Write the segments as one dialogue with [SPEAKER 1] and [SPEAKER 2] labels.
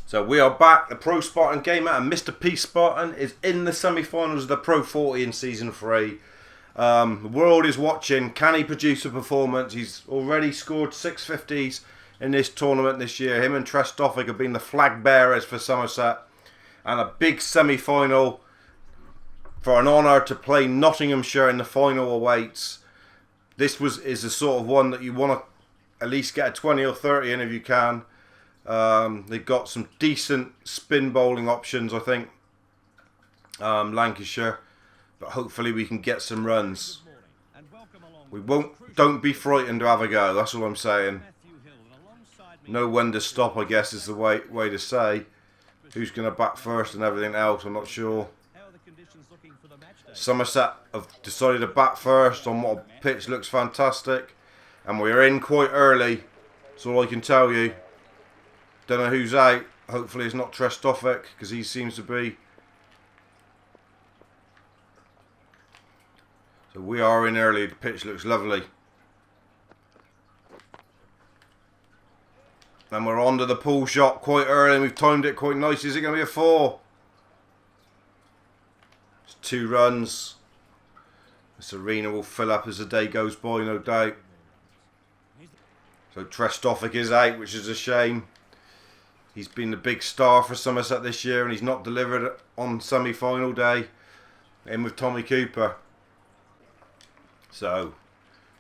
[SPEAKER 1] So we are back. The Pro Spartan Gamer and Mr. P Spartan is in the semi-finals of the Pro 40 in Season 3. The world is watching. Can he produce a performance? He's already scored 650s in this tournament this year. Him and Kiilstofte have been the flag bearers for Somerset. And a big semi-final for an honour to play Nottinghamshire in the final awaits. This is the sort of one that you want to at least get a 20 or 30 in if you can. They've got some decent spin bowling options, I think, Lancashire, but hopefully we can get some runs. Don't be frightened to have a go, that's all I'm saying. Know when to stop, I guess, is the way to say. Who's going to bat first and everything else, I'm not sure. Somerset have decided to bat first on what a pitch looks fantastic, and we're in quite early, that's all I can tell you. Don't know who's out. Hopefully it's not Kiilstofte, because he seems to be. So we are in early. The pitch looks lovely. And we're on to the pull shot quite early, and we've timed it quite nice. Is it going to be a 4? It's 2 runs. This arena will fill up as the day goes by, no doubt. So Kiilstofte is out, which is a shame. He's been the big star for Somerset this year, and he's not delivered on semi-final day. In with Tommy Cooper. So,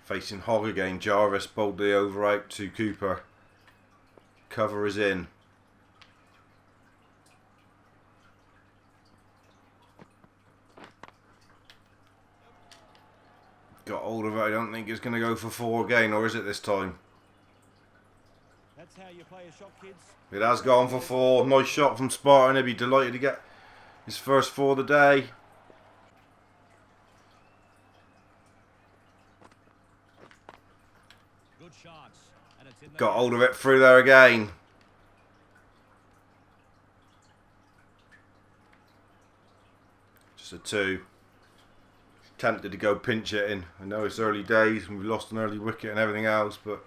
[SPEAKER 1] facing Hogg again. Jarvis boldly over out to Cooper. Cover is in. Got hold of it. I don't think it's going to go for 4 again, or is it this time?
[SPEAKER 2] That's how you play a shot, kids.
[SPEAKER 1] It has gone for 4. Nice shot from Spartan. He'll be delighted to get his first 4 of the day.
[SPEAKER 2] Good shots. And it's in the
[SPEAKER 1] Got hold of it through there again. Just a 2. Tempted to go pinch it in. I know it's early days and we've lost an early wicket and everything else, but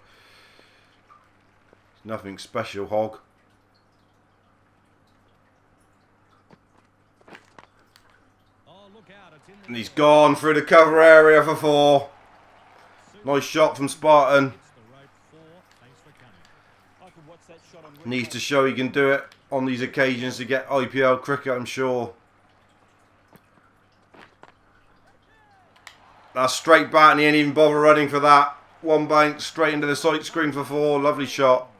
[SPEAKER 1] it's nothing special, Hogg. And he's gone through the cover area for 4. Nice shot from Spartan. Needs to show he can do it on these occasions to get IPL cricket, I'm sure. That's straight bat and he ain't even bother running for that. One bank straight into the sight screen for 4. Lovely shot.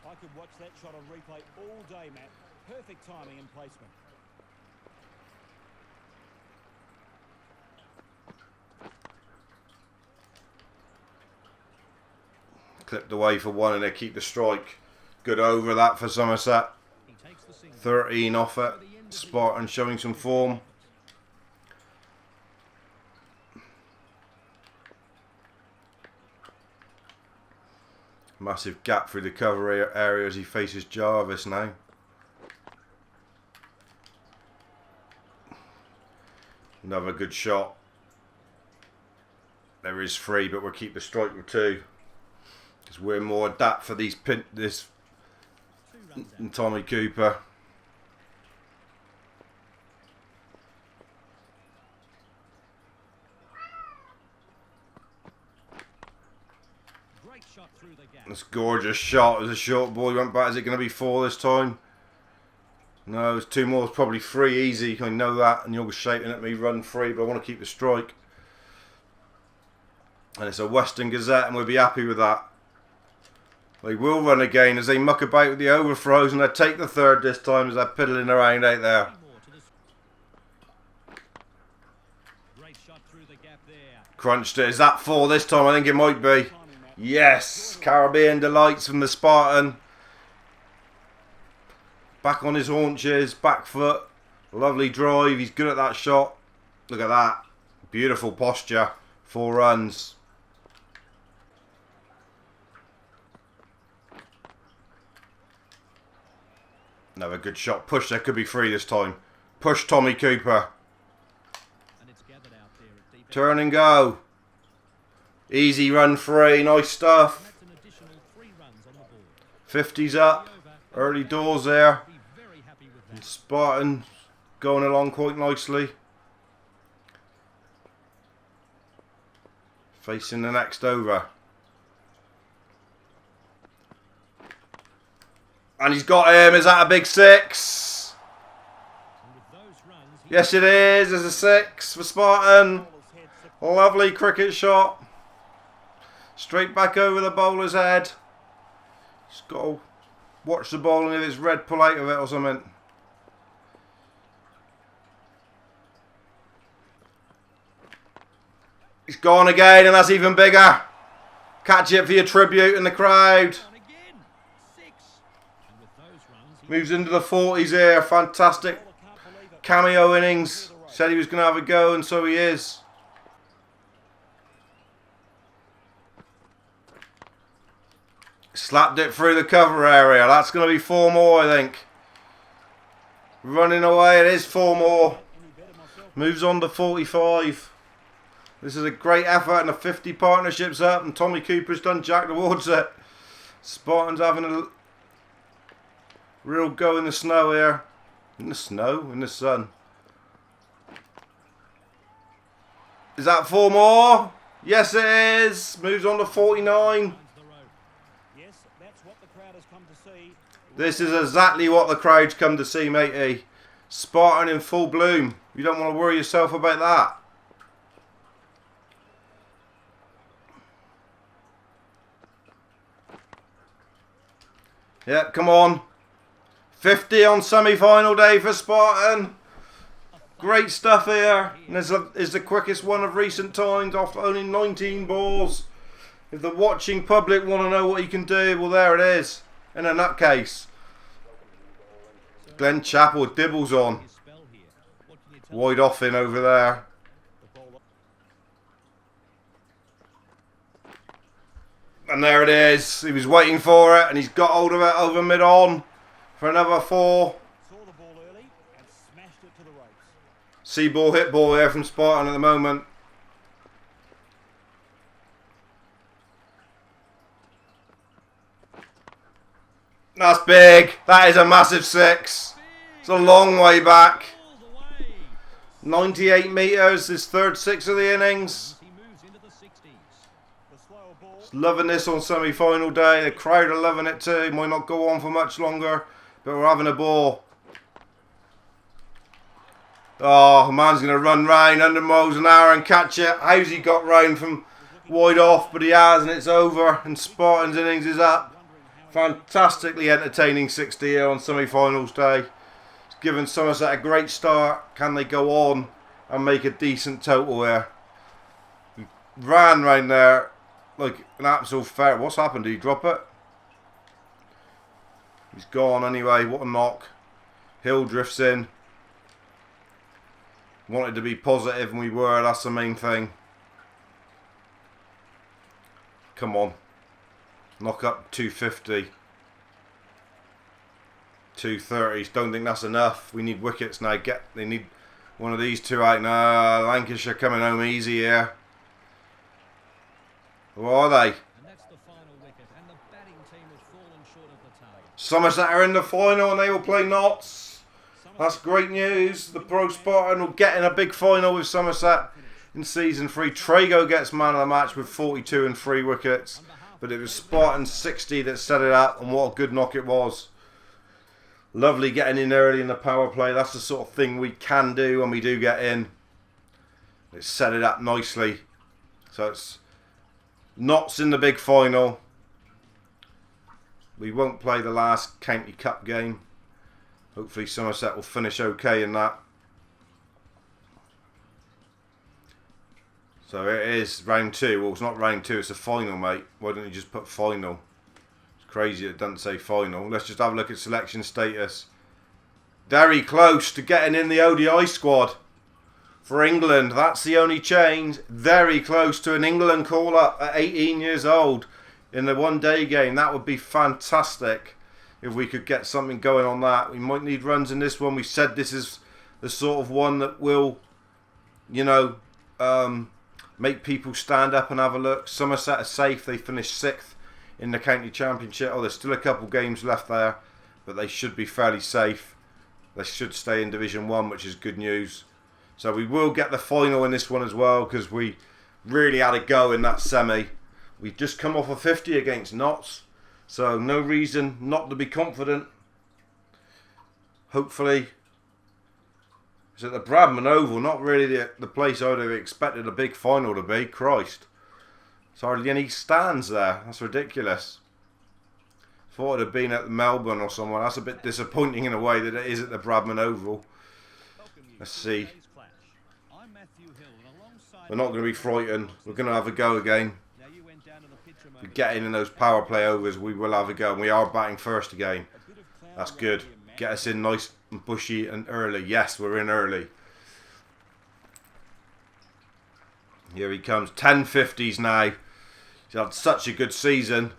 [SPEAKER 2] I could watch that shot on replay all day, Matt. Perfect timing and placement.
[SPEAKER 1] Clipped away for 1 and they keep the strike. Good over that for Somerset. 13 off it. Spartan showing some form. Massive gap through the cover area as he faces Jarvis now. Another good shot. There is 3, but we'll keep the strike with 2. Because we're more adapt for this than Tommy Cooper. That's a gorgeous shot. It was a short ball. He went back. Is it going to be 4 this time? No, it's 2 more. It's probably 3 easy. I know that. And you're shouting at me, run 3, but I want to keep the strike. And it's a Western Gazette, and we'll be happy with that. They will run again as they muck about with the overthrows, and they take the 3rd this time as they're piddling around out there. Crunched it. Is that 4 this time? I think it might be. Yes! Caribbean delights from the Spartan. Back on his haunches, back foot. Lovely drive. He's good at that shot. Look at that. Beautiful posture. 4 runs. Another good shot. Push, there could be 3 this time. Push Tommy Cooper. Turn and go. Easy run 3. Nice stuff. 50's up. Early doors there. Spartan going along quite nicely. Facing the next over. And he's got him. Is that a big 6? Yes, it is. There's a 6 for Spartan. Lovely cricket shot. Straight back over the bowler's head. He's got to watch the ball, and if it's red, pull out of it or something. He's gone again, and that's even bigger. Catch it for your tribute in the crowd. Moves into the 40s here. Fantastic cameo innings. Said he was going to have a go, and so he is. Slapped it through the cover area. That's going to be 4 more, I think. Running away. It is 4 more. Moves on to 45. This is a great effort, and the 50 partnerships up, and Tommy Cooper's done jack towards it. Spartan's having a real go in the snow here. In the snow? In the sun. Is that 4 more? Yes, it is. Moves on to 49. This is exactly what the crowd's come to see, matey. Spartan in full bloom. You don't want to worry yourself about that. Yep, come on. 50 on semi-final day for Spartan. Great stuff here. And this is the quickest one of recent times off only 19 balls. If the watching public want to know what he can do, well, there it is. In a nutcase. Glenn Chappell dibbles on. Wide off in over there. And there it is. He was waiting for it, and he's got hold of it over mid-on for another 4. See ball, hit ball here from Spartan at the moment. That's big. That is a massive 6. It's a long way back. 98 metres, his third 6 of the innings. Loving this on semi-final day. The crowd are loving it too. Might not go on for much longer, but we're having a ball. Oh, the man's going to run round 100 miles an hour and catch it. How's he got round from wide off? But he has, and it's over. And Spartan's innings is up. Fantastically entertaining 60 here on semi-finals day. It's given Somerset a great start. Can they go on and make a decent total here? He ran round there like an absolute fair. What's happened? Did he drop it? He's gone anyway. What a knock. Hill drifts in. Wanted to be positive, and we were. That's the main thing. Come on. Knock up 250. 230s. Don't think that's enough. We need wickets now. They need one of these 2 out. Nah, Lancashire coming home easy here. Who are they? Somerset are in the final, and they will play Notts. That's great news. The Pro Spartan will get in a big final with Somerset in season 3. Trago gets man of the match with 42 and 3 wickets. But it was Spartan 60 that set it up, and what a good knock it was. Lovely getting in early in the power play. That's the sort of thing we can do when we do get in. It set it up nicely. So it's Notts in the big final. We won't play the last County Cup game. Hopefully Somerset will finish okay in that. So it is round 2. Well, it's not round 2, it's a final, mate. Why don't you just put final? It's crazy it doesn't say final. Let's just have a look at selection status. Very close to getting in the ODI squad for England. That's the only change. Very close to an England call-up at 18 years old in the one-day game. That would be fantastic if we could get something going on that. We might need runs in this one. We said this is the sort of one that will, you know, make people stand up and have a look. Somerset are safe. They finished 6th in the county championship. Oh, there's still a couple games left there, but they should be fairly safe. They should stay in Division 1, which is good news. So we will get the final in this one as well, because we really had a go in that semi. We've just come off a 50 against Notts, so no reason not to be confident. Hopefully, it's at the Bradman Oval, not really the place I would have expected a big final to be. Christ, there's hardly any stands there. That's ridiculous. Thought it'd have been at Melbourne or somewhere. That's a bit disappointing in a way that it is at the Bradman Oval. Let's see. We're not going to be frightened. We're going to have a go again. If we get in those power play overs, we will have a go. And we are batting first again. That's good. Get us in nice and bushy and early. Yes, we're in early. Here he comes. 10 50s now. He's had such a good season.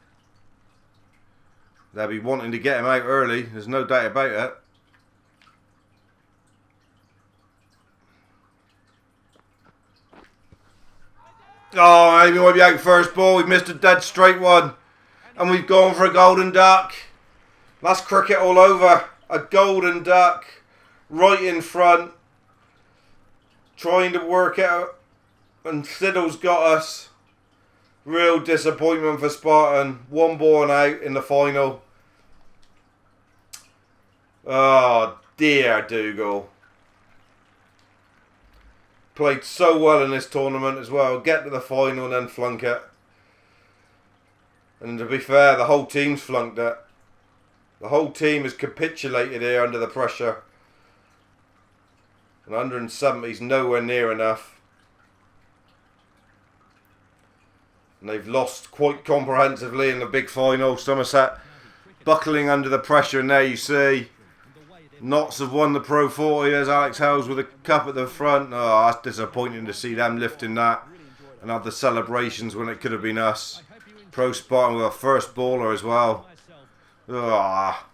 [SPEAKER 1] They'll be wanting to get him out early. There's no doubt about it. Oh, maybe might be out first ball. We've missed a dead straight one. And we've gone for a golden duck. That's cricket all over. A golden duck. Right in front. Trying to work out. And Siddle's got us. Real disappointment for Spartan. One ball and out in the final. Oh dear, Dougal. Played so well in this tournament as well. Get to the final and then flunk it. And to be fair, the whole team's flunked it. The whole team has capitulated here under the pressure. And 170 is nowhere near enough. And they've lost quite comprehensively in the big final. Somerset buckling under the pressure, and there you see Notts have won the Pro 40. There's Alex Hales with a cup at the front. Oh, that's disappointing to see them lifting that and have the celebrations when it could have been us. Pro Spartan with a first baller as well. Oh,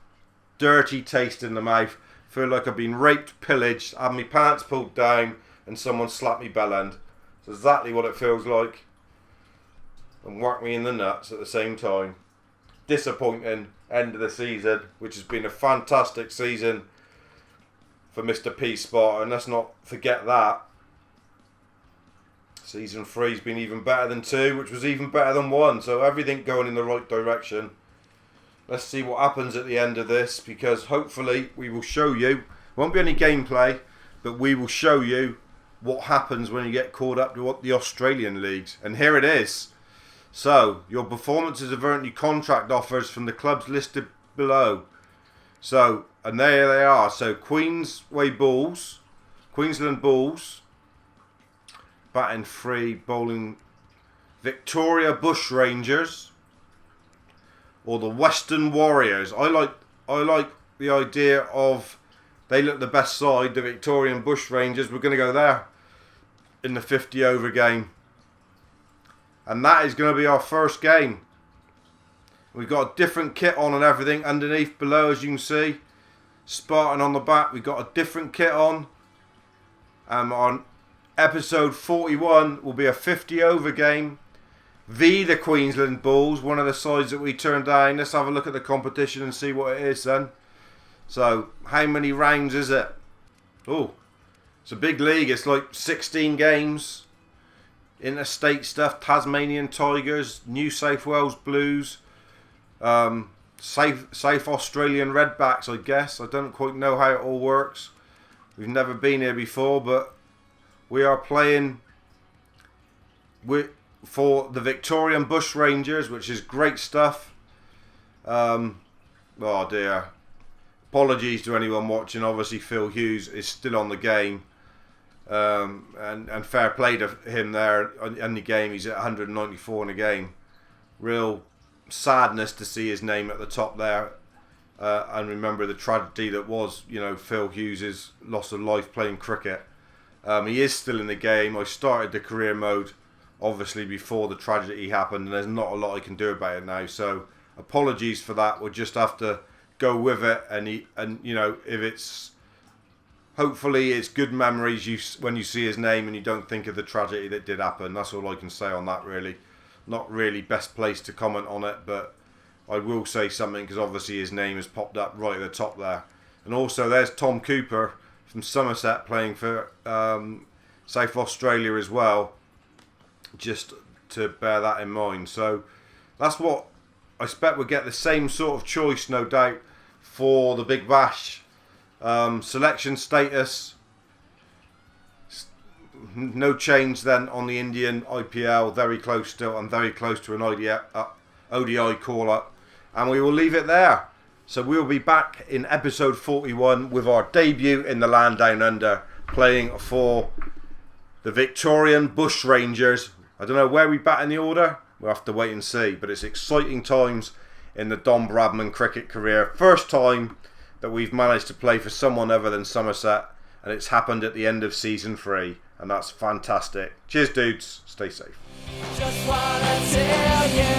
[SPEAKER 1] dirty taste in the mouth. Feel like I've been raped, pillaged, had my pants pulled down and someone slapped me bell end. It's exactly what it feels like. And whack me in the nuts at the same time. Disappointing end of the season, which has been a fantastic season for Mr. P Spartan. Let's not forget that. Season 3's been even better than 2, which was even better than 1. So everything going in the right direction. Let's see what happens at the end of this, because hopefully we will show you. Won't be any gameplay, but we will show you what happens when you get called up to the Australian leagues. And here it is. So, your performances have earned you contract offers from the clubs listed below. So, and there they are. So, Queensland Bulls, batting 3, bowling Victoria Bushrangers, or the Western Warriors. I like the idea of they look the best side, the Victorian Bushrangers. We're going to go there in the 50 over game. And that is going to be our first game. We've got a different kit on and everything underneath below, as you can see. Spartan on the back. We've got a different kit on. On episode 41 will be a 50 over game. The Queensland Bulls, one of the sides that we turned down. Let's have a look at the competition and see what it is then. So, how many rounds is it? Oh, it's a big league. It's like 16 games. Interstate stuff, Tasmanian Tigers, New South Wales Blues, South Australian Redbacks, I guess. I don't quite know how it all works. We've never been here before, but we are playing for the Victorian Bushrangers, which is great stuff. Oh dear. Apologies to anyone watching. Obviously Phil Hughes is still on the game. And fair play to him there in the game. He's at 194 in the game. Real sadness to see his name at the top there. And remember the tragedy that was, Phil Hughes' loss of life playing cricket. He is still in the game. I started the career mode obviously before the tragedy happened, and there's not a lot I can do about it now. So apologies for that. We'll just have to go with it. And if it's hopefully it's good memories when you see his name and you don't think of the tragedy that did happen. That's all I can say on that, really. Not really best place to comment on it, but I will say something because obviously his name has popped up right at the top there. And also there's Tom Cooper from Somerset playing for South Australia as well, just to bear that in mind. So that's what I expect. We'll get the same sort of choice, no doubt, for the Big Bash. Selection status, no change then on the Indian IPL, very close still, and very close to an ODI call-up, and we will leave it there. So we will be back in episode 41 with our debut in the land down under, playing for the Victorian Bushrangers. I don't know where we bat in the order, we'll have to wait and see, but it's exciting times in the Don Bradman cricket career. First time that we've managed to play for someone other than Somerset, and it's happened at the end of season 3, and that's fantastic. Cheers dudes, stay safe.
[SPEAKER 3] Just wanna tell you